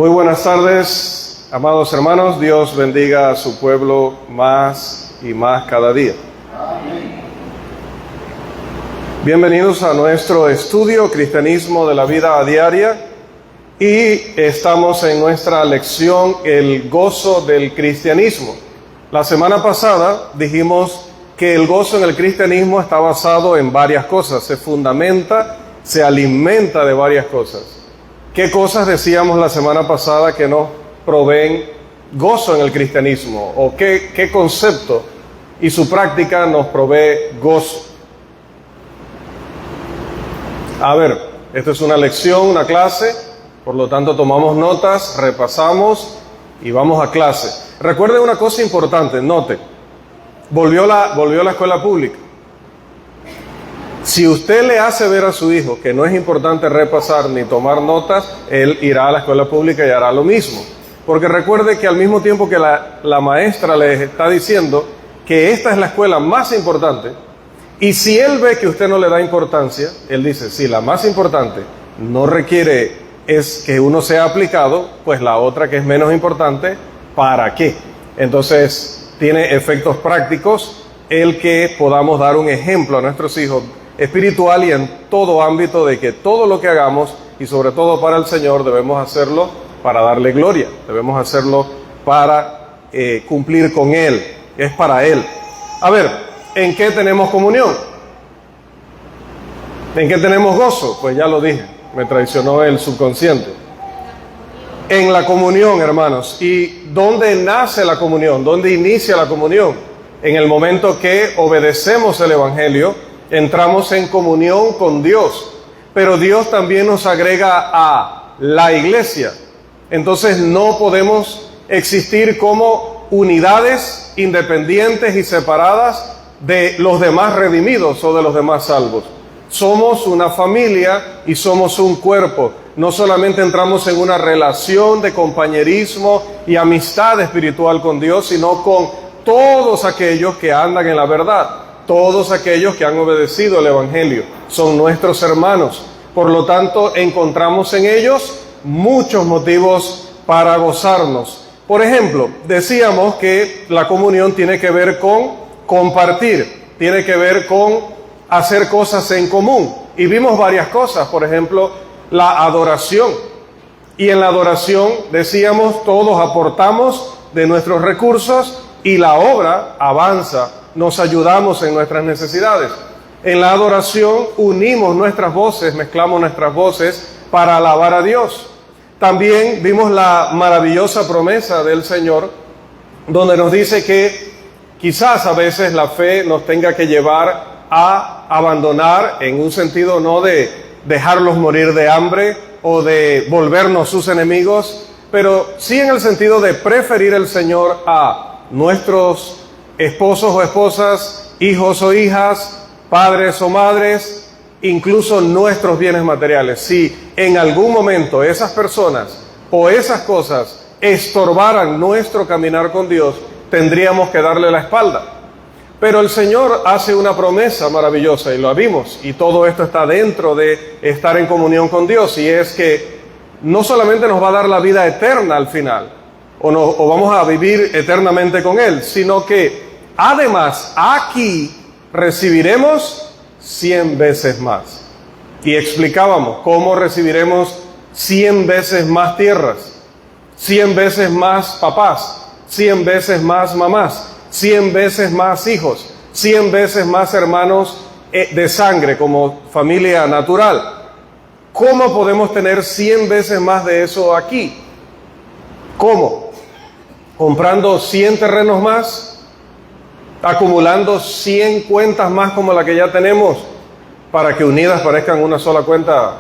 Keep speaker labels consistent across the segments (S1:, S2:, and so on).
S1: Muy buenas tardes, amados hermanos. Dios bendiga a su pueblo más y más cada día. Amén. Bienvenidos a nuestro estudio Cristianismo de la Vida Diaria y estamos en nuestra lección El gozo del cristianismo. La semana pasada dijimos que el gozo en el cristianismo está basado en varias cosas, se fundamenta, se alimenta de varias cosas. ¿Qué cosas decíamos la semana pasada que nos proveen gozo en el cristianismo? ¿O qué concepto y su práctica nos provee gozo? A ver, esto es una lección, una clase, por lo tanto tomamos notas, repasamos y vamos a clase. Recuerden una cosa importante, note, volvió la escuela pública. Si usted le hace ver a su hijo que no es importante repasar ni tomar notas, él irá a la escuela pública y hará lo mismo. Porque recuerde que al mismo tiempo que la maestra le está diciendo que esta es la escuela más importante, y si él ve que usted no le da importancia, él dice, si la más importante no requiere es que uno sea aplicado, pues la otra que es menos importante, ¿para qué? Entonces tiene efectos prácticos el que podamos dar un ejemplo a nuestros hijos espiritual y en todo ámbito de que todo lo que hagamos, y sobre todo para el Señor, debemos hacerlo para darle gloria, debemos hacerlo para cumplir con Él, es para Él. A ver, ¿en qué tenemos comunión? ¿En qué tenemos gozo? Pues ya lo dije, me traicionó el subconsciente. En la comunión, hermanos. ¿Y dónde nace la comunión? ¿Dónde inicia la comunión? En el momento que obedecemos el Evangelio, entramos en comunión con Dios, pero Dios también nos agrega a la iglesia. Entonces no podemos existir como unidades independientes y separadas de los demás redimidos o de los demás salvos. Somos una familia y somos un cuerpo. No solamente entramos en una relación de compañerismo y amistad espiritual con Dios, sino con todos aquellos que andan en la verdad. Todos aquellos que han obedecido el Evangelio son nuestros hermanos. Por lo tanto, encontramos en ellos muchos motivos para gozarnos. Por ejemplo, decíamos que la comunión tiene que ver con compartir, tiene que ver con hacer cosas en común. Y vimos varias cosas, por ejemplo, la adoración. Y en la adoración, decíamos, todos aportamos de nuestros recursos y la obra avanza. Nos ayudamos en nuestras necesidades. En la adoración unimos nuestras voces, mezclamos nuestras voces para alabar a Dios. También vimos la maravillosa promesa del Señor, donde nos dice que quizás a veces la fe nos tenga que llevar a abandonar, en un sentido no de dejarlos morir de hambre o de volvernos sus enemigos, pero sí en el sentido de preferir el Señor a nuestros esposos o esposas, hijos o hijas, padres o madres, incluso nuestros bienes materiales. Si en algún momento esas personas o esas cosas estorbaran nuestro caminar con Dios, tendríamos que darle la espalda. Pero el Señor hace una promesa maravillosa y lo vimos, y todo esto está dentro de estar en comunión con Dios, y es que no solamente nos va a dar la vida eterna al final, o vamos a vivir eternamente con Él, sino que además, aquí recibiremos 100 veces más. Y explicábamos cómo recibiremos 100 veces más tierras, 100 veces más papás, 100 veces más mamás, 100 veces más hijos, 100 veces más hermanos de sangre como familia natural. ¿Cómo podemos tener 100 veces más de eso aquí? ¿Cómo? Comprando 100 terrenos más, acumulando 100 cuentas más como la que ya tenemos, para que unidas parezcan una sola cuenta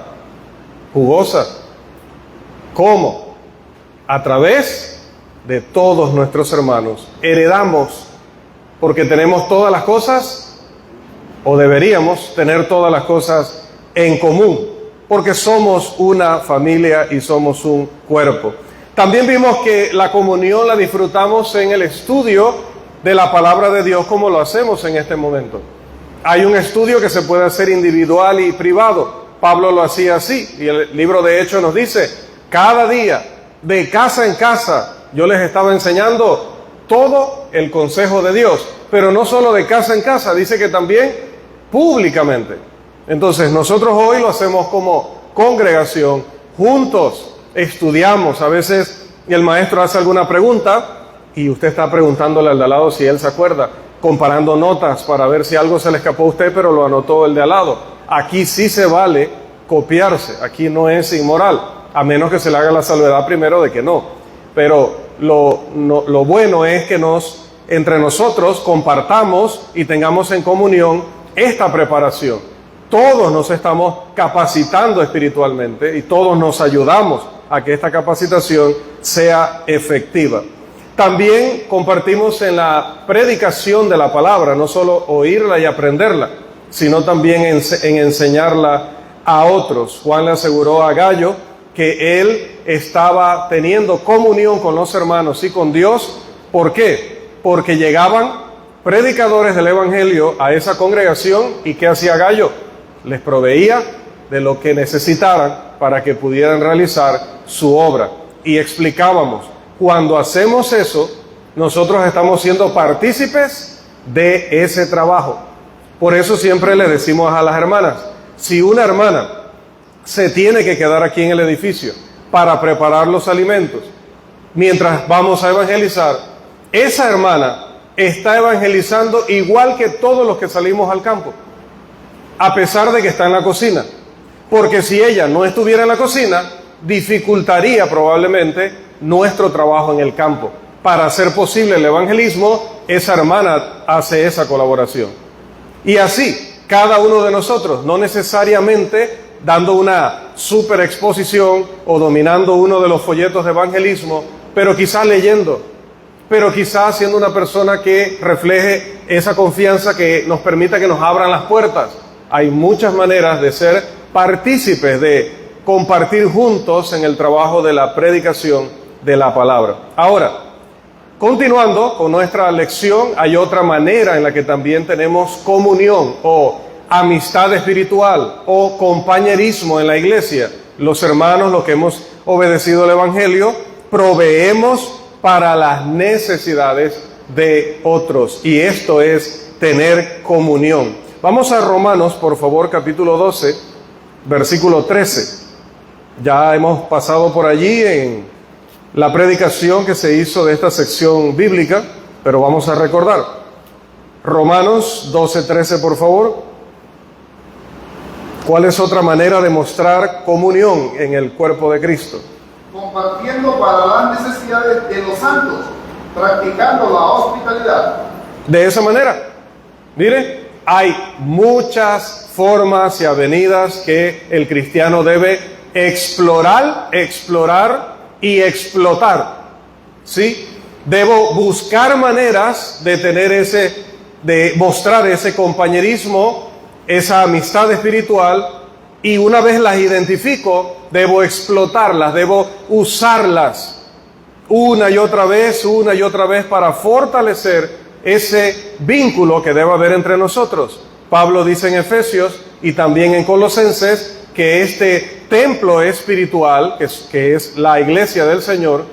S1: jugosa. ¿Cómo? A través de todos nuestros hermanos. Heredamos, porque tenemos todas las cosas, o deberíamos tener todas las cosas en común, porque somos una familia y somos un cuerpo. También vimos que la comunión la disfrutamos en el estudio de la palabra de Dios, como lo hacemos en este momento. Hay un estudio que se puede hacer individual y privado. Pablo lo hacía así, y el libro de Hechos nos dice, cada día de casa en casa, yo les estaba enseñando todo el consejo de Dios, pero no solo de casa en casa, dice que también públicamente. Entonces nosotros hoy lo hacemos como congregación, juntos estudiamos. A veces el maestro hace alguna pregunta y usted está preguntándole al de al lado si él se acuerda, comparando notas para ver si algo se le escapó a usted, pero lo anotó el de al lado. Aquí sí se vale copiarse, aquí no es inmoral, a menos que se le haga la salvedad primero de que no. Pero lo bueno es que entre nosotros compartamos y tengamos en comunión esta preparación. Todos nos estamos capacitando espiritualmente y todos nos ayudamos a que esta capacitación sea efectiva. También compartimos en la predicación de la palabra, no solo oírla y aprenderla, sino también en enseñarla a otros. Juan le aseguró a Gallo que él estaba teniendo comunión con los hermanos y con Dios. ¿Por qué? Porque llegaban predicadores del Evangelio a esa congregación y ¿qué hacía Gallo? Les proveía de lo que necesitaran para que pudieran realizar su obra. Y explicábamos, cuando hacemos eso, nosotros estamos siendo partícipes de ese trabajo. Por eso siempre le decimos a las hermanas, si una hermana se tiene que quedar aquí en el edificio para preparar los alimentos, mientras vamos a evangelizar, esa hermana está evangelizando igual que todos los que salimos al campo, a pesar de que está en la cocina. Porque si ella no estuviera en la cocina, dificultaría probablemente nuestro trabajo en el campo. Para hacer posible el evangelismo, esa hermana hace esa colaboración. Y así, cada uno de nosotros, no necesariamente dando una super exposición o dominando uno de los folletos de evangelismo, pero quizás leyendo, pero quizás siendo una persona que refleje esa confianza que nos permita que nos abran las puertas. Hay muchas maneras de ser partícipes, de compartir juntos en el trabajo de la predicación de la palabra. Ahora, continuando con nuestra lección, hay otra manera en la que también tenemos comunión o amistad espiritual o compañerismo en la iglesia. Los hermanos, los que hemos obedecido el Evangelio, proveemos para las necesidades de otros. Y esto es tener comunión. Vamos a Romanos, por favor, capítulo 12, versículo 13. Ya hemos pasado por allí en la predicación que se hizo de esta sección bíblica, pero vamos a recordar. Romanos 12, 13, por favor. ¿Cuál es otra manera de mostrar comunión en el cuerpo de Cristo?
S2: Compartiendo para las necesidades de los santos, practicando la hospitalidad. De esa manera,
S1: mire, hay muchas formas y avenidas que el cristiano debe explorar y explotar. ¿Sí? Debo buscar maneras de tener de mostrar ese compañerismo, esa amistad espiritual, y una vez las identifico, debo explotarlas, debo usarlas una y otra vez para fortalecer ese vínculo que debe haber entre nosotros. Pablo dice en Efesios y también en Colosenses que este templo espiritual, que es la iglesia del Señor,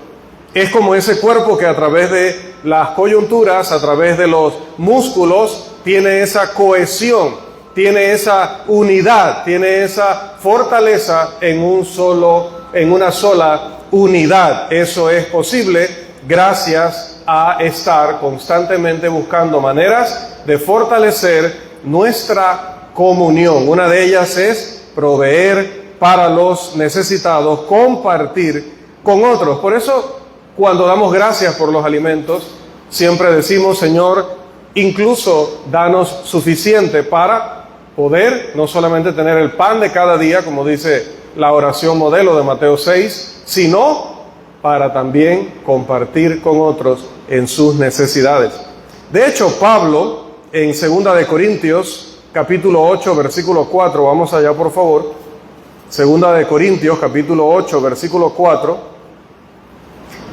S1: es como ese cuerpo que a través de las coyunturas, a través de los músculos, tiene esa cohesión, tiene esa unidad, tiene esa fortaleza en una sola unidad. Eso es posible gracias a estar constantemente buscando maneras de fortalecer nuestra comunión. Una de ellas es proveer para los necesitados, compartir con otros. Por eso, cuando damos gracias por los alimentos, siempre decimos, Señor, incluso danos suficiente para poder no solamente tener el pan de cada día, como dice la oración modelo de Mateo 6, sino para también compartir con otros en sus necesidades. De hecho, Pablo, en 2 de Corintios, capítulo 8, versículo 4, vamos allá por favor, 2 de Corintios, capítulo 8, versículo 4,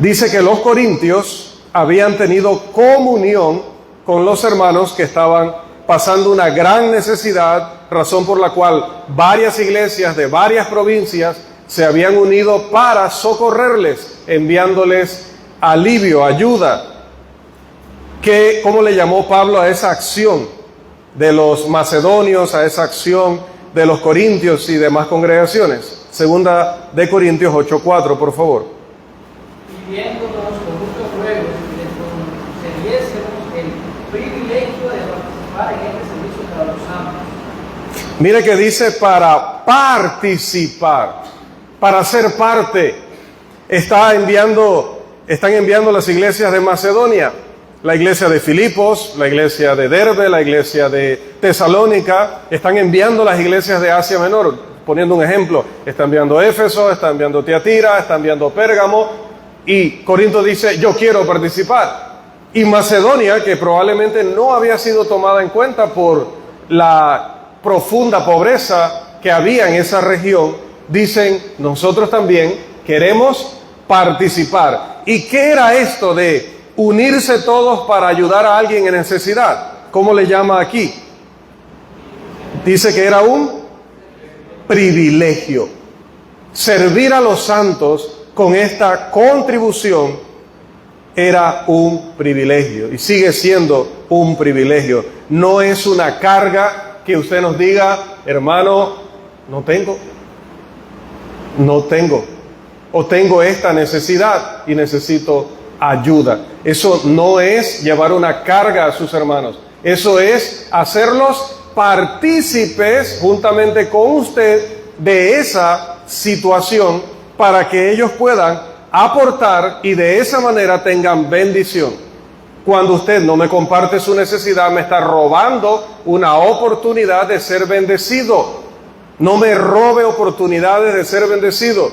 S1: dice que los corintios habían tenido comunión con los hermanos que estaban pasando una gran necesidad, razón por la cual varias iglesias de varias provincias se habían unido para socorrerles, enviándoles alivio, ayuda. ¿Cómo le llamó Pablo a esa acción de los macedonios, a esa acción de los corintios y demás congregaciones? Segunda de Corintios 8:4, por favor.
S3: Pidiéndonos con muchos ruegos que les concediésemos el privilegio de participar en este servicio para los santos.
S1: Mire que dice para participar, para ser parte. Están enviando las iglesias de Macedonia, la iglesia de Filipos, la iglesia de Derbe, la iglesia de Tesalónica. Están enviando las iglesias de Asia Menor. Poniendo un ejemplo, está enviando Éfeso, está enviando Tiatira, está enviando Pérgamo, y Corinto dice, yo quiero participar. Y Macedonia, que probablemente no había sido tomada en cuenta por la profunda pobreza que había en esa región, dicen, nosotros también queremos participar. ¿Y qué era esto de unirse todos para ayudar a alguien en necesidad? ¿Cómo le llama aquí? Dice que era un privilegio. Servir a los santos con esta contribución era un privilegio y sigue siendo un privilegio. No es una carga que usted nos diga, hermano, no tengo, o tengo esta necesidad y necesito ayuda. Eso no es llevar una carga a sus hermanos. Eso es hacerlos partícipes juntamente con usted de esa situación para que ellos puedan aportar y de esa manera tengan bendición. Cuando usted no me comparte su necesidad, me está robando una oportunidad de ser bendecido. No me robe oportunidades de ser bendecido.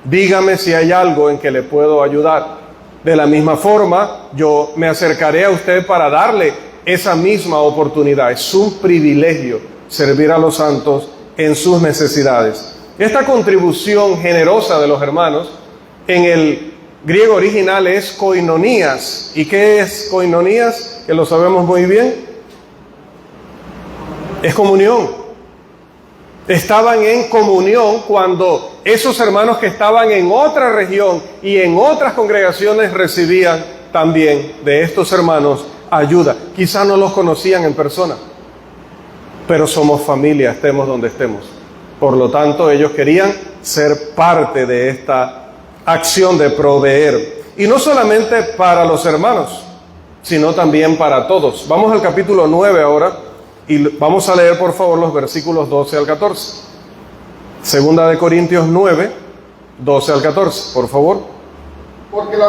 S1: Dígame si hay algo en que le puedo ayudar. De la misma forma, yo me acercaré a usted para darle esa misma oportunidad. Es un privilegio servir a los santos en sus necesidades. Esta contribución generosa de los hermanos en el griego original es koinonías. ¿Y qué es koinonías? Que lo sabemos muy bien. Es comunión. Estaban en comunión cuando esos hermanos que estaban en otra región y en otras congregaciones recibían también de estos hermanos ayuda. Quizá no los conocían en persona, pero somos familia, estemos donde estemos. Por lo tanto, ellos querían ser parte de esta acción de proveer. Y no solamente para los hermanos, sino también para todos. Vamos al capítulo 9 ahora y vamos a leer por favor los versículos 12 al 14. Segunda de Corintios 9, 12 al 14, por favor.
S2: Porque la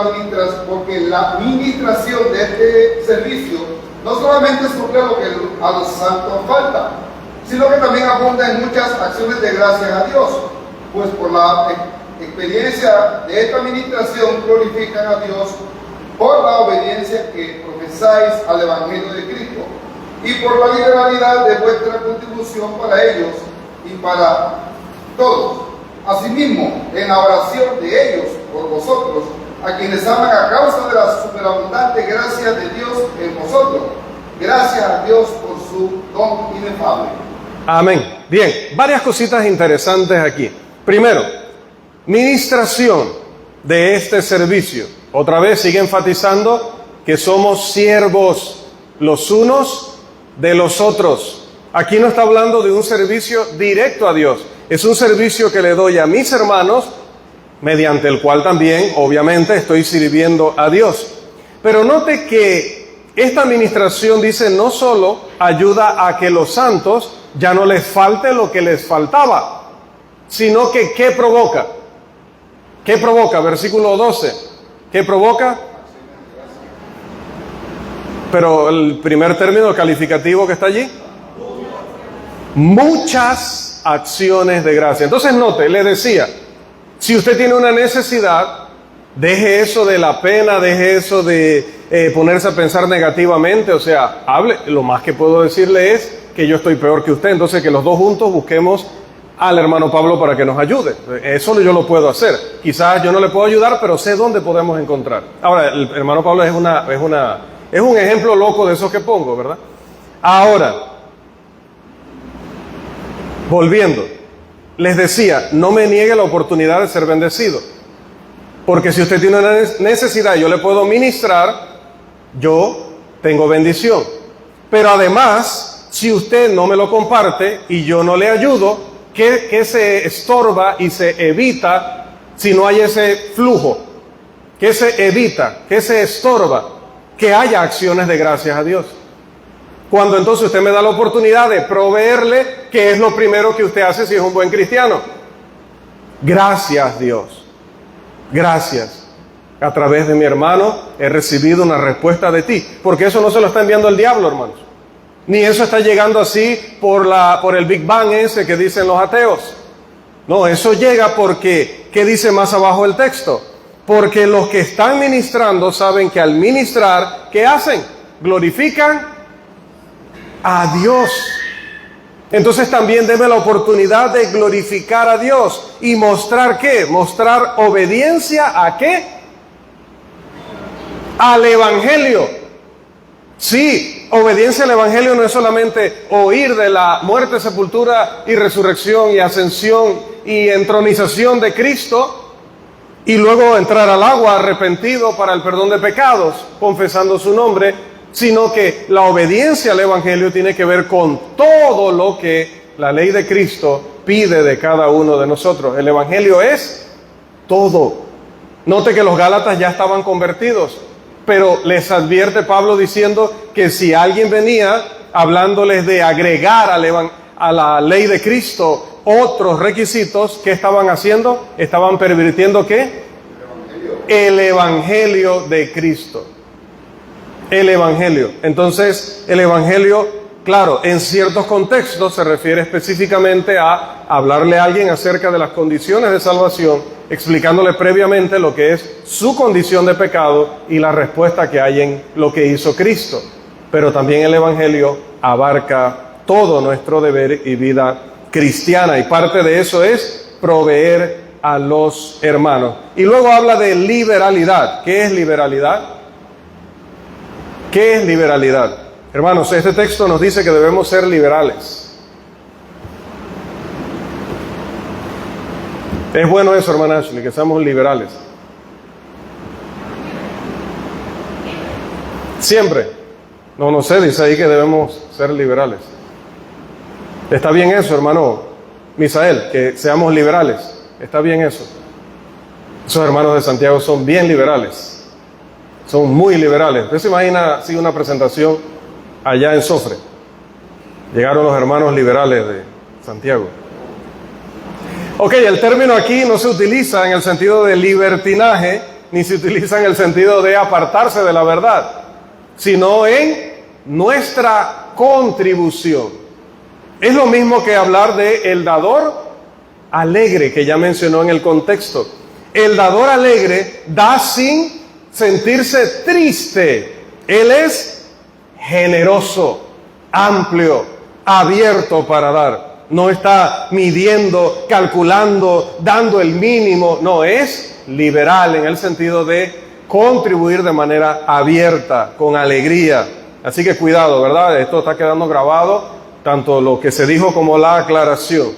S2: administración de este servicio no solamente suple lo que a los santos falta, sino que también abunda en muchas acciones de gracias a Dios, pues por la experiencia de esta administración glorifican a Dios por la obediencia que profesáis al Evangelio de Cristo y por la liberalidad de vuestra contribución para ellos y para todos. Asimismo, en la oración de ellos por vosotros, a quienes aman a causa de la superabundante gracia de Dios en vosotros. Gracias a Dios por su don inefable.
S1: Amén. Bien, varias cositas interesantes aquí. Primero, ministración de este servicio. Otra vez sigue enfatizando que somos siervos los unos de los otros. Aquí no está hablando de un servicio directo a Dios. Es un servicio que le doy a mis hermanos, mediante el cual también, obviamente, estoy sirviendo a Dios. Pero note que esta administración dice no solo ayuda a que los santos ya no les falte lo que les faltaba, sino que ¿qué provoca? ¿Qué provoca? Versículo 12. ¿Qué provoca? Pero el primer término calificativo que está allí. Muchas acciones de gracia. Entonces note, le decía, si usted tiene una necesidad, deje eso de la pena, deje eso de ponerse a pensar negativamente, o sea, hable. Lo más que puedo decirle es que yo estoy peor que usted, entonces que los dos juntos busquemos al hermano Pablo para que nos ayude. Eso yo lo puedo hacer. Quizás yo no le puedo ayudar, pero sé dónde podemos encontrar. Ahora, el hermano Pablo es un ejemplo loco de esos que pongo, ¿verdad? Ahora, volviendo. les decía, no me niegue la oportunidad de ser bendecido. Porque si usted tiene una necesidad, yo le puedo ministrar, yo tengo bendición. Pero además, si usted no me lo comparte y yo no le ayudo, ¿qué se estorba y se evita si no hay ese flujo? ¿Qué se evita? ¿Qué se estorba? Que haya acciones de gracias a Dios. Cuando entonces usted me da la oportunidad de proveerle, ¿qué es lo primero que usted hace si es un buen cristiano? Gracias, Dios. Gracias. A través de mi hermano he recibido una respuesta de ti. Porque eso no se lo está enviando el diablo, hermanos. Ni eso está llegando así por el Big Bang ese que dicen los ateos. No, eso llega porque, ¿qué dice más abajo el texto? Porque los que están ministrando saben que al ministrar, ¿qué hacen? Glorifican a Dios. Entonces también deme la oportunidad de glorificar a Dios y mostrar ¿qué? Mostrar obediencia ¿a qué? Al Evangelio. Sí, obediencia al Evangelio no es solamente oír de la muerte, sepultura y resurrección y ascensión y entronización de Cristo y luego entrar al agua arrepentido para el perdón de pecados, confesando su nombre, sino que la obediencia al Evangelio tiene que ver con todo lo que la ley de Cristo pide de cada uno de nosotros. El Evangelio es todo. Note que los Gálatas ya estaban convertidos, pero les advierte Pablo diciendo que si alguien venía hablándoles de agregar a la ley de Cristo otros requisitos, ¿qué estaban haciendo? Estaban pervirtiendo ¿qué? El Evangelio de Cristo. El Evangelio. Entonces, el Evangelio, claro, en ciertos contextos se refiere específicamente a hablarle a alguien acerca de las condiciones de salvación, explicándole previamente lo que es su condición de pecado y la respuesta que hay en lo que hizo Cristo. Pero también el Evangelio abarca todo nuestro deber y vida cristiana, y parte de eso es proveer a los hermanos. Y luego habla de liberalidad. ¿Qué es liberalidad? ¿Qué es liberalidad? Hermanos, este texto nos dice que debemos ser liberales. Es bueno eso, hermana Ashley, que seamos liberales. Siempre. No sé, dice ahí que debemos ser liberales. ¿Está bien eso, hermano Misael? Que seamos liberales. ¿Está bien eso? Esos hermanos de Santiago son bien liberales. Son muy liberales. ¿Usted se imagina así una presentación allá en Sofre? Llegaron los hermanos liberales de Santiago. Ok, el término aquí no se utiliza en el sentido de libertinaje, ni se utiliza en el sentido de apartarse de la verdad, sino en nuestra contribución. Es lo mismo que hablar de el dador alegre, que ya mencionó en el contexto. El dador alegre da sin sentirse triste. Él es generoso, amplio, abierto para dar. No está midiendo, calculando, dando el mínimo. No, es liberal en el sentido de contribuir de manera abierta, con alegría. Así que cuidado, ¿verdad? Esto está quedando grabado, tanto lo que se dijo como la aclaración.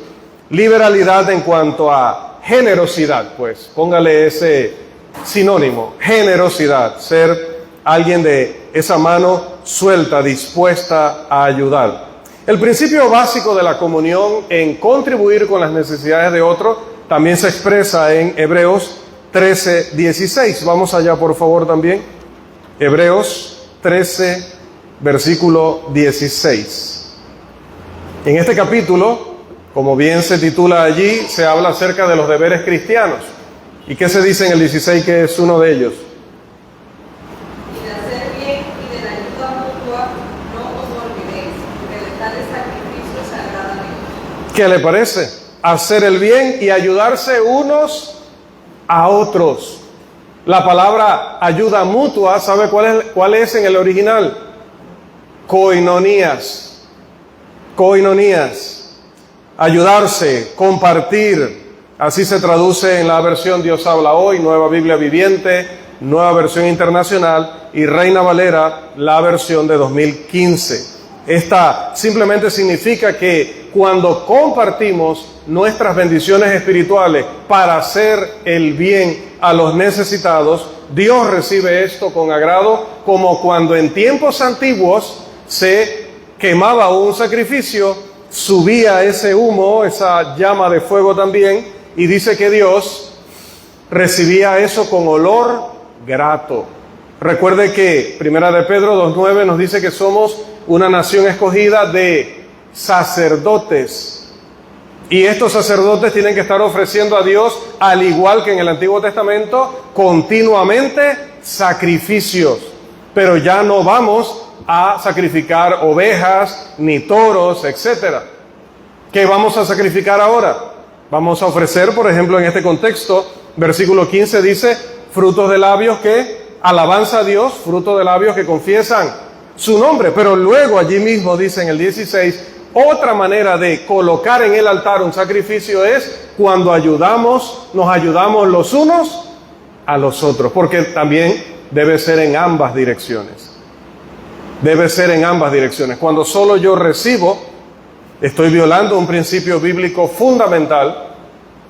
S1: Liberalidad en cuanto a generosidad, pues póngale ese sinónimo, generosidad, ser alguien de esa mano suelta, dispuesta a ayudar. El principio básico de la comunión en contribuir con las necesidades de otro también se expresa en Hebreos 13:16. Vamos allá, por favor, también. Hebreos 13, versículo 16. En este capítulo, como bien se titula allí, se habla acerca de los deberes cristianos. ¿Y qué se dice en el 16 que es uno de ellos?
S4: Y de hacer bien y de la ayuda mutua no os olvidéis, porque de tales sacrificios se agrada a Dios.
S1: ¿Qué le parece? Hacer el bien y ayudarse unos a otros. La palabra ayuda mutua, ¿sabe cuál es en el original? Koinonías. Koinonías. Ayudarse, compartir. Así se traduce en la versión Dios habla hoy, Nueva Biblia Viviente, Nueva Versión Internacional y Reina Valera, la versión de 2015. Esta simplemente significa que cuando compartimos nuestras bendiciones espirituales para hacer el bien a los necesitados, Dios recibe esto con agrado, como cuando en tiempos antiguos se quemaba un sacrificio, subía ese humo, esa llama de fuego también, y dice que Dios recibía eso con olor grato. Recuerde que Primera de Pedro 2:9 nos dice que somos una nación escogida de sacerdotes. Y estos sacerdotes tienen que estar ofreciendo a Dios, al igual que en el Antiguo Testamento, continuamente sacrificios. Pero ya no vamos a sacrificar ovejas, ni toros, etc. ¿Qué vamos a sacrificar ahora? Vamos a ofrecer, por ejemplo, en este contexto, versículo 15 dice, frutos de labios que alabanza a Dios, frutos de labios que confiesan su nombre. Pero luego allí mismo dice en el 16, otra manera de colocar en el altar un sacrificio es cuando nos ayudamos los unos a los otros, porque también debe ser en ambas direcciones. Debe ser en ambas direcciones. Cuando solo yo recibo, estoy violando un principio bíblico fundamental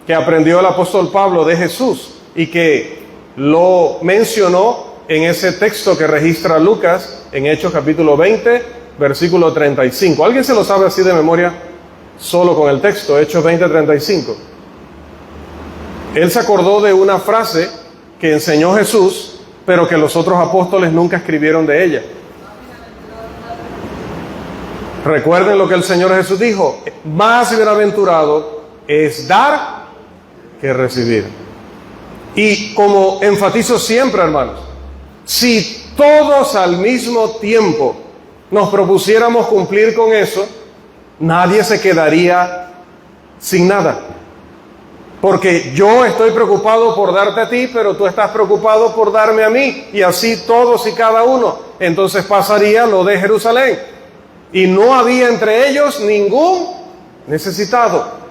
S1: que aprendió el apóstol Pablo de Jesús y que lo mencionó en ese texto que registra Lucas en Hechos capítulo 20, versículo 35. ¿Alguien se lo sabe así de memoria? Solo con el texto, Hechos 20, 35. Él se acordó de una frase que enseñó Jesús, pero que los otros apóstoles nunca escribieron de ella. Recuerden lo que el Señor Jesús dijo, más bienaventurado es dar que recibir. Y como enfatizo siempre, hermanos, si todos al mismo tiempo nos propusiéramos cumplir con eso, nadie se quedaría sin nada. Porque yo estoy preocupado por darte a ti, pero tú estás preocupado por darme a mí, y así todos y cada uno. Entonces pasaría lo de Jerusalén, y no había entre ellos ningún necesitado.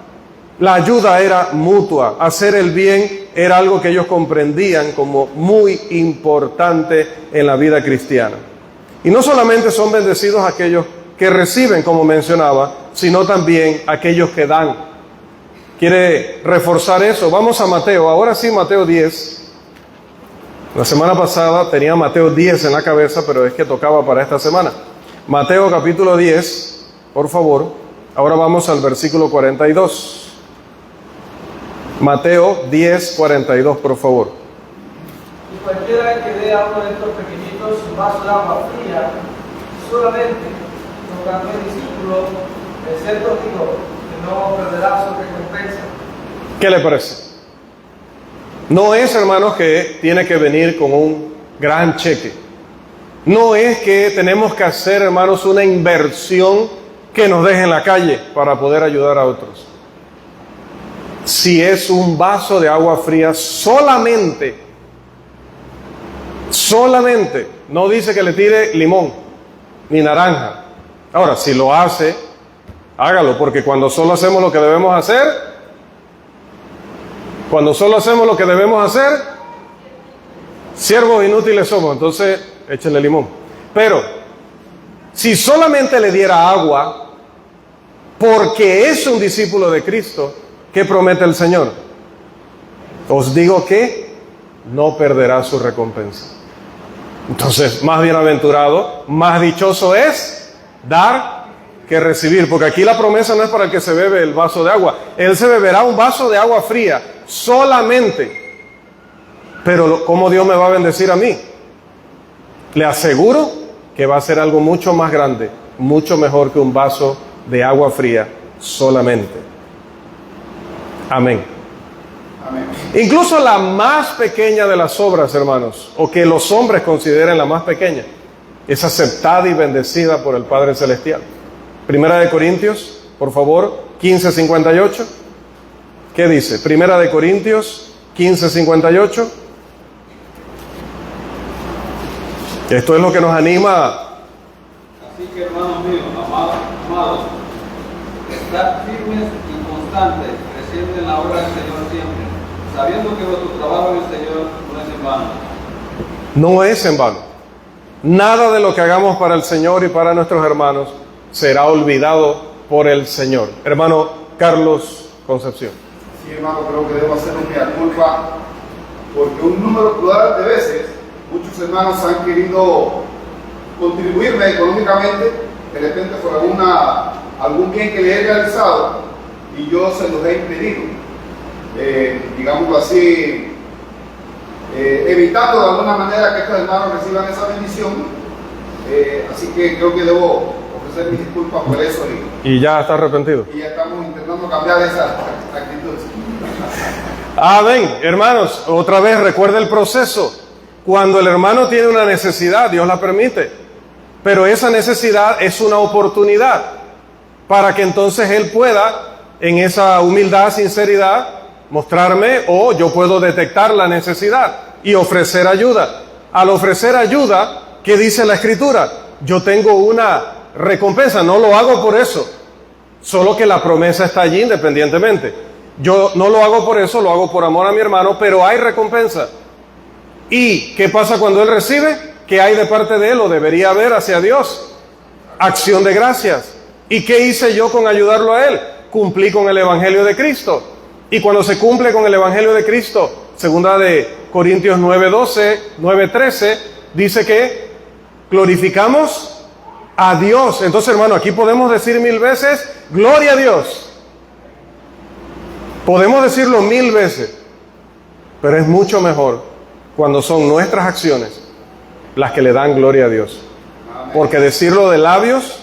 S1: La ayuda era mutua, hacer el bien era algo que ellos comprendían como muy importante en la vida cristiana. Y no solamente son bendecidos aquellos que reciben, como mencionaba, sino también aquellos que dan. ¿Quiere reforzar eso? Vamos a Mateo, ahora sí Mateo 10. La semana pasada tenía Mateo 10 en la cabeza, pero es que tocaba para esta semana. Mateo capítulo 10, por favor. Ahora vamos al versículo 42. Mateo 10, 42, por favor.
S3: Y cualquiera que dé a uno de estos pequeñitos un vaso de agua fría, solamente no cambie discípulo, de cierto digo, que no perderá su recompensa.
S1: ¿Qué le parece? No es, hermanos, que tiene que venir con un gran cheque. No es que tenemos que hacer, hermanos, una inversión que nos deje en la calle para poder ayudar a otros. Si es un vaso de agua fría solamente, no dice que le tire limón ni naranja. Ahora, si lo hace, hágalo, porque cuando solo hacemos lo que debemos hacer, siervos inútiles somos, entonces échenle limón. Pero, si solamente le diera agua, porque es un discípulo de Cristo, ¿qué promete el Señor? Os digo que no perderá su recompensa. Entonces, más bienaventurado, más dichoso es dar que recibir, porque aquí la promesa no es para el que se bebe el vaso de agua. Él se beberá un vaso de agua fría solamente. Pero ¿cómo Dios me va a bendecir a mí? Le aseguro que va a ser algo mucho más grande, mucho mejor que un vaso de agua fría solamente. Amén.
S2: Amén.
S1: Incluso la más pequeña de las obras, hermanos, o que los hombres consideren la más pequeña, es aceptada y bendecida por el Padre Celestial. Primera de Corintios, por favor, 15:58. ¿Qué dice? Primera de Corintios 15:58. Esto es lo que nos anima.
S5: Así que, hermanos míos, amados, estad firmes y constantes, creciendo en la obra del Señor siempre, sabiendo que vuestro trabajo en el Señor no es en vano.
S1: No es en vano. Nada de lo que hagamos para el Señor y para nuestros hermanos será olvidado por el Señor. Hermano Carlos Concepción.
S2: Sí, hermano, creo que debo hacer un mea culpa, porque un número plural de veces muchos hermanos han querido contribuirme económicamente, de repente por algún bien que les he realizado, y yo se los he impedido, digámoslo así, evitando de alguna manera que estos hermanos reciban esa bendición. Así que creo que debo ofrecer mis disculpas por eso.
S1: ¿Y ya está arrepentido?
S2: Y ya estamos intentando cambiar esa actitud.
S1: Amén. Hermanos, otra vez recuerda el proceso. Cuando el hermano tiene una necesidad, Dios la permite. Pero esa necesidad es una oportunidad para que entonces él pueda, en esa humildad, sinceridad, mostrarme, o yo puedo detectar la necesidad y ofrecer ayuda. Al ofrecer ayuda, ¿qué dice la Escritura? Yo tengo una recompensa, no lo hago por eso, solo que la promesa está allí independientemente. Yo no lo hago por eso, lo hago por amor a mi hermano, pero hay recompensa. ¿Y qué pasa cuando él recibe? ¿Qué hay de parte de él, o debería haber hacia Dios? Acción de gracias. ¿Y qué hice yo con ayudarlo a él? Cumplí con el Evangelio de Cristo. Y cuando se cumple con el Evangelio de Cristo, segunda de Corintios 9:12, 9:13, dice que glorificamos a Dios. Entonces, hermano, aquí podemos decir 1000 veces, gloria a Dios. Podemos decirlo 1000 veces, pero es mucho mejor cuando son nuestras acciones las que le dan gloria a Dios. Porque decirlo de labios,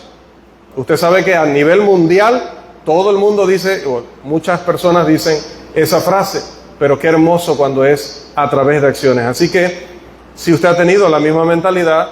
S1: usted sabe que a nivel mundial todo el mundo dice, o muchas personas dicen esa frase, pero qué hermoso cuando es a través de acciones. Así que si usted ha tenido la misma mentalidad,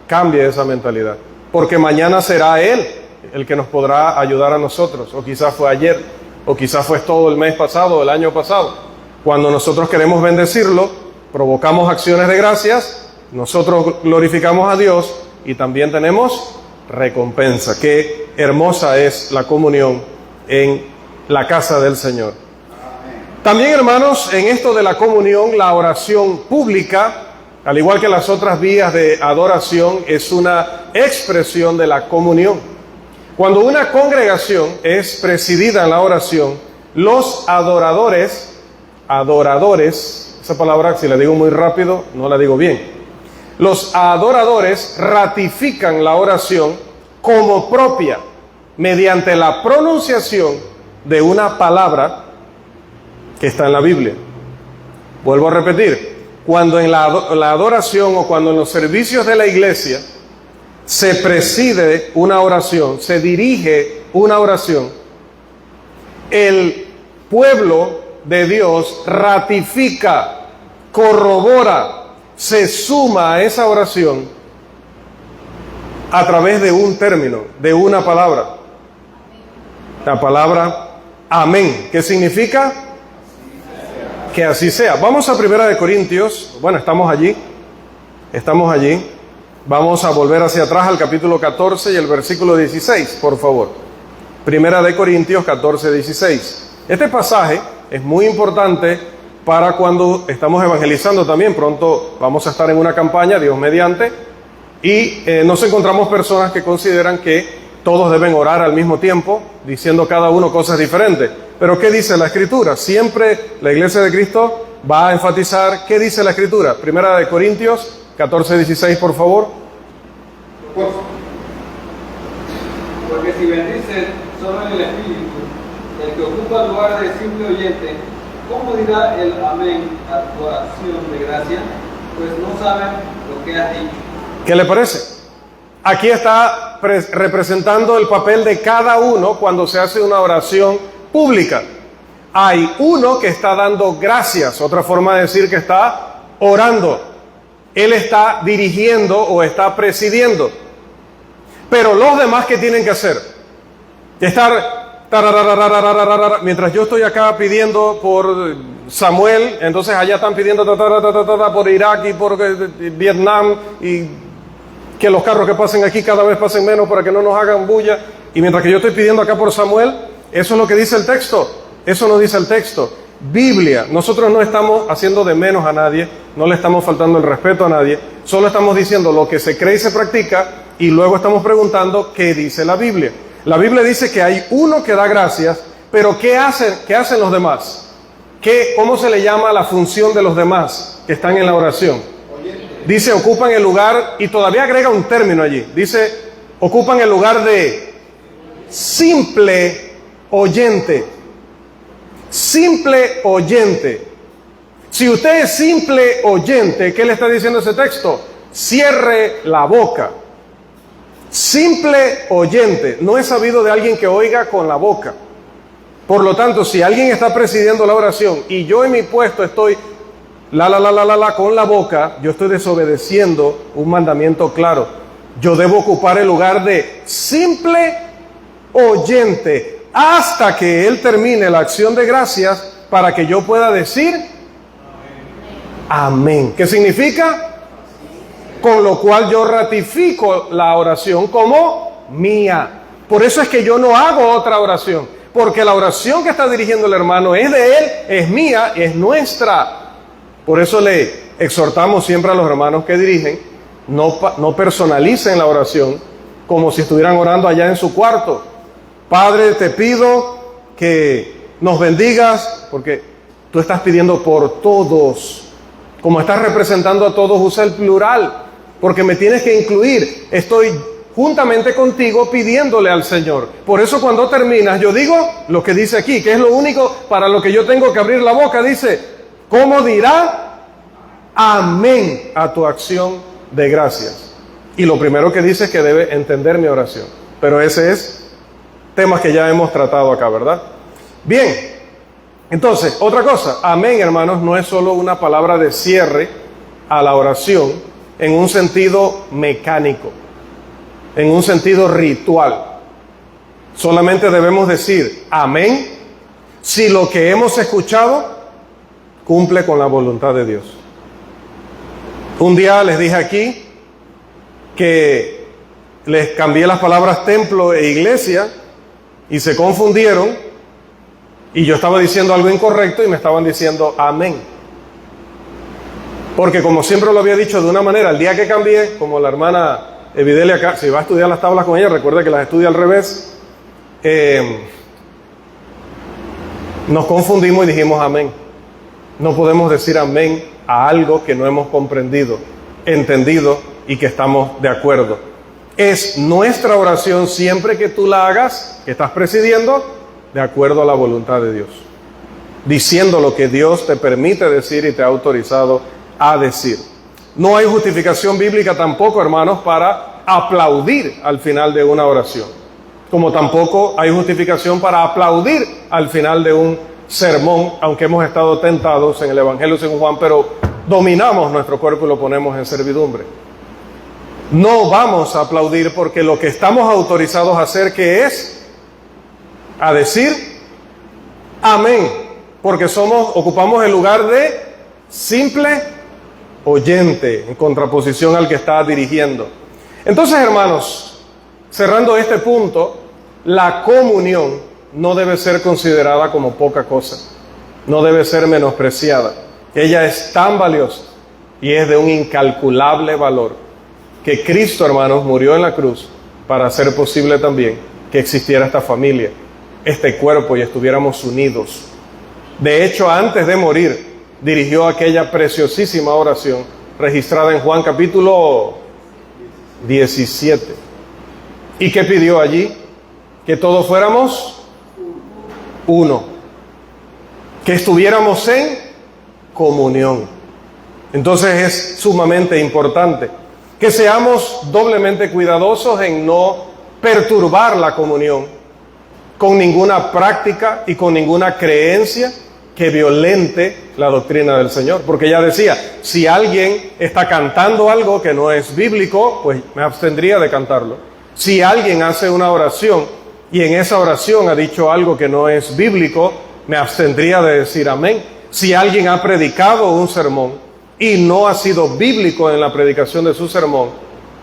S1: cambie esa mentalidad, porque mañana será Él el que nos podrá ayudar a nosotros, o quizás fue ayer, o quizás fue todo el mes pasado o el año pasado. Cuando nosotros queremos bendecirlo, provocamos acciones de gracias, nosotros glorificamos a Dios y también tenemos recompensa. Qué hermosa es la comunión en la casa del Señor. También, hermanos, en esto de la comunión, la oración pública, al igual que las otras vías de adoración, es una expresión de la comunión. Cuando una congregación es presidida en la oración, los adoradores, esa palabra, si la digo muy rápido, no la digo bien. Los adoradores ratifican la oración como propia mediante la pronunciación de una palabra que está en la Biblia. Vuelvo a repetir, cuando en la adoración o cuando en los servicios de la iglesia se preside una oración, se dirige una oración, el pueblo de Dios ratifica, corrobora, se suma a esa oración a través de un término, de una palabra. La palabra amén. ¿Qué significa? Que así sea. Vamos a 1 de Corintios. Bueno, estamos allí. Vamos a volver hacia atrás al capítulo 14 y el versículo 16, por favor. 1 de Corintios 14, 16. Este pasaje es muy importante para cuando estamos evangelizando también. Pronto vamos a estar en una campaña, Dios mediante, y nos encontramos personas que consideran que todos deben orar al mismo tiempo, diciendo cada uno cosas diferentes. Pero ¿qué dice la Escritura? Siempre la Iglesia de Cristo va a enfatizar qué dice la Escritura. 1 de Corintios 14, 16, por favor.
S5: Porque si bendice solo en el Espíritu, el que ocupa el lugar de simple oyente, ¿cómo dirá el amén a tu acción de gracia? Pues no saben lo que has dicho.
S1: ¿Qué le parece? Aquí está representando el papel de cada uno cuando se hace una oración pública. Hay uno que está dando gracias, otra forma de decir que está orando. Él está dirigiendo o está presidiendo. Pero los demás, ¿qué tienen que hacer? Estar mientras yo estoy acá pidiendo por Samuel, entonces allá están pidiendo por Irak y por Vietnam, y que los carros que pasen aquí cada vez pasen menos para que no nos hagan bulla. Y mientras que yo estoy pidiendo acá por Samuel, eso es lo que dice el texto. Eso no dice el texto. Biblia. Nosotros no estamos haciendo de menos a nadie, no le estamos faltando el respeto a nadie, solo estamos diciendo lo que se cree y se practica y luego estamos preguntando qué dice la Biblia. La Biblia dice que hay uno que da gracias, pero ¿qué hacen los demás? ¿Cómo se le llama la función de los demás que están en la oración? Dice, ocupan el lugar, y todavía agrega un término allí. Dice, ocupan el lugar de simple oyente. Simple oyente. Si usted es simple oyente, ¿qué le está diciendo ese texto? Cierre la boca. Simple oyente. No he sabido de alguien que oiga con la boca. Por lo tanto, si alguien está presidiendo la oración y yo en mi puesto estoy con la boca, yo estoy desobedeciendo un mandamiento claro. Yo debo ocupar el lugar de simple oyente hasta que él termine la acción de gracias para que yo pueda decir amén. ¿Qué significa? Con lo cual yo ratifico la oración como mía. Por eso es que yo no hago otra oración, porque la oración que está dirigiendo el hermano es de él, es mía, es nuestra. Por eso le exhortamos siempre a los hermanos que dirigen, no personalicen la oración como si estuvieran orando allá en su cuarto. Padre, te pido que nos bendigas, porque tú estás pidiendo por todos. Como estás representando a todos, usa el plural, porque me tienes que incluir. Estoy juntamente contigo pidiéndole al Señor. Por eso cuando terminas, yo digo lo que dice aquí, que es lo único para lo que yo tengo que abrir la boca. Dice, ¿cómo dirá amén a tu acción de gracias? Y lo primero que dice es que debe entender mi oración. Pero ese es temas que ya hemos tratado acá, ¿verdad? Bien, entonces, otra cosa, amén, hermanos, no es solo una palabra de cierre a la oración en un sentido mecánico, en un sentido ritual. Solamente debemos decir amén si lo que hemos escuchado cumple con la voluntad de Dios. Un día les dije aquí que les cambié las palabras templo e iglesia y se confundieron, y yo estaba diciendo algo incorrecto y me estaban diciendo amén. Porque como siempre lo había dicho de una manera, el día que cambié, como la hermana Evidelia acá, si va a estudiar las tablas con ella, recuerde que las estudia al revés, nos confundimos y dijimos amén. No podemos decir amén a algo que no hemos comprendido, entendido y que estamos de acuerdo. Es nuestra oración siempre que tú la hagas, que estás presidiendo, de acuerdo a la voluntad de Dios, diciendo lo que Dios te permite decir y te ha autorizado a decir. No hay justificación bíblica tampoco, hermanos, para aplaudir al final de una oración, como tampoco hay justificación para aplaudir al final de un sermón, aunque hemos estado tentados en el Evangelio según Juan, pero dominamos nuestro cuerpo y lo ponemos en servidumbre. No vamos a aplaudir porque lo que estamos autorizados a hacer, ¿qué es? A decir amén, porque ocupamos el lugar de simple oyente, en contraposición al que está dirigiendo. Entonces, hermanos, cerrando este punto, la comunión no debe ser considerada como poca cosa, no debe ser menospreciada. Ella es tan valiosa y es de un incalculable valor que Cristo, hermanos, murió en la cruz para hacer posible también que existiera esta familia, este cuerpo, y estuviéramos unidos. De hecho, antes de morir, dirigió aquella preciosísima oración registrada en Juan capítulo 17. ¿Y qué pidió allí? Que todos fuéramos uno, que estuviéramos en comunión. Entonces es sumamente importante que seamos doblemente cuidadosos en no perturbar la comunión con ninguna práctica y con ninguna creencia que violente la doctrina del Señor. Porque ya decía, si alguien está cantando algo que no es bíblico, pues me abstendría de cantarlo. Si alguien hace una oración y en esa oración ha dicho algo que no es bíblico, me abstendría de decir amén. Si alguien ha predicado un sermón y no ha sido bíblico en la predicación de su sermón,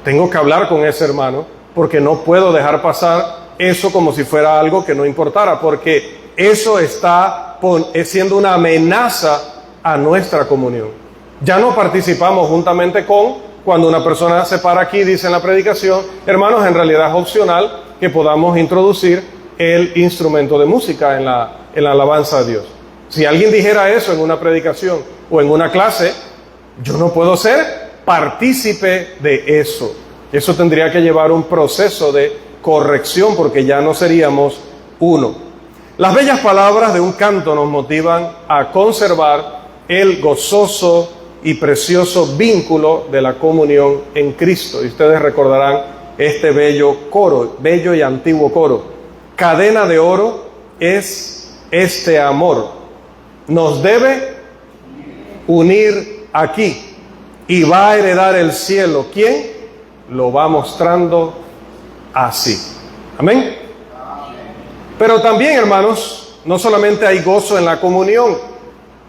S1: tengo que hablar con ese hermano, porque no puedo dejar pasar eso como si fuera algo que no importara, porque eso está siendo una amenaza a nuestra comunión. Ya no participamos juntamente con cuando una persona se para aquí y dice en la predicación, hermanos, en realidad es opcional que podamos introducir el instrumento de música en la alabanza a Dios. Si alguien dijera eso en una predicación o en una clase, yo no puedo ser partícipe de eso. Eso tendría que llevar un proceso de corrección porque ya no seríamos uno. Las bellas palabras de un canto nos motivan a conservar el gozoso y precioso vínculo de la comunión en Cristo. Y ustedes recordarán este bello coro, bello y antiguo coro. Cadena de oro es este amor. Nos debe unir aquí y va a heredar el cielo. ¿Quién? Lo va mostrando así. Amén. Pero también, hermanos, no solamente hay gozo en la comunión.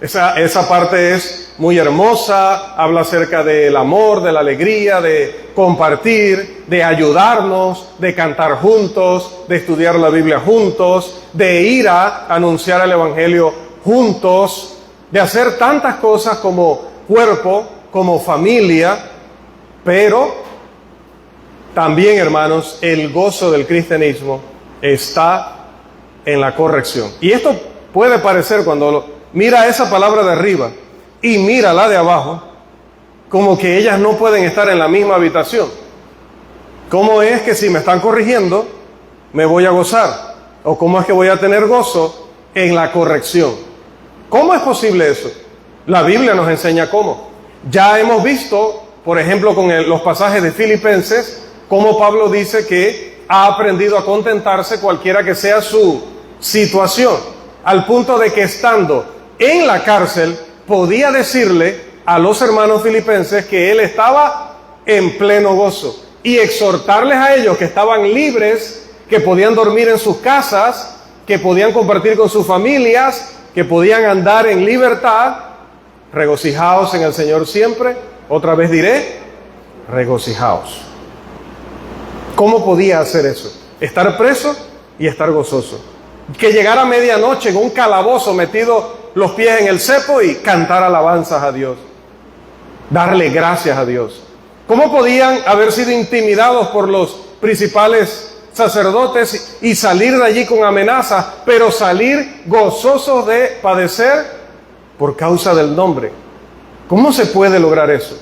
S1: Esa parte es muy hermosa, habla acerca del amor, de la alegría, de compartir, de ayudarnos, de cantar juntos, de estudiar la Biblia juntos, de ir a anunciar el Evangelio juntos, de hacer tantas cosas como cuerpo, como familia, pero también, hermanos, el gozo del cristianismo está en la corrección. Y esto puede parecer, cuando mira esa palabra de arriba y mira la de abajo, como que ellas no pueden estar en la misma habitación. ¿Cómo es que si me están corrigiendo, me voy a gozar? ¿O cómo es que voy a tener gozo en la corrección? ¿Cómo es posible eso? La Biblia nos enseña cómo. Ya hemos visto, por ejemplo, con los pasajes de Filipenses, cómo Pablo dice que ha aprendido a contentarse cualquiera que sea su situación, al punto de que estando en la cárcel podía decirle a los hermanos filipenses que él estaba en pleno gozo y exhortarles a ellos que estaban libres, que podían dormir en sus casas, que podían compartir con sus familias, que podían andar en libertad. Regocijaos en el Señor siempre. Otra vez diré, regocijaos. ¿Cómo podía hacer eso? Estar preso y estar gozoso. Que llegara a medianoche en un calabozo metido los pies en el cepo y cantar alabanzas a Dios. Darle gracias a Dios. ¿Cómo podían haber sido intimidados por los principales sacerdotes y salir de allí con amenazas, pero salir gozosos de padecer por causa del nombre? ¿Cómo se puede lograr eso?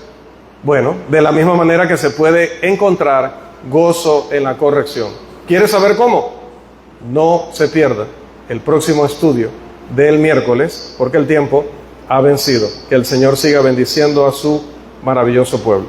S1: Bueno, de la misma manera que se puede encontrar gozo en la corrección. ¿Quieres saber cómo? No se pierda el próximo estudio del miércoles, porque el tiempo ha vencido. Que el Señor siga bendiciendo a su maravilloso pueblo.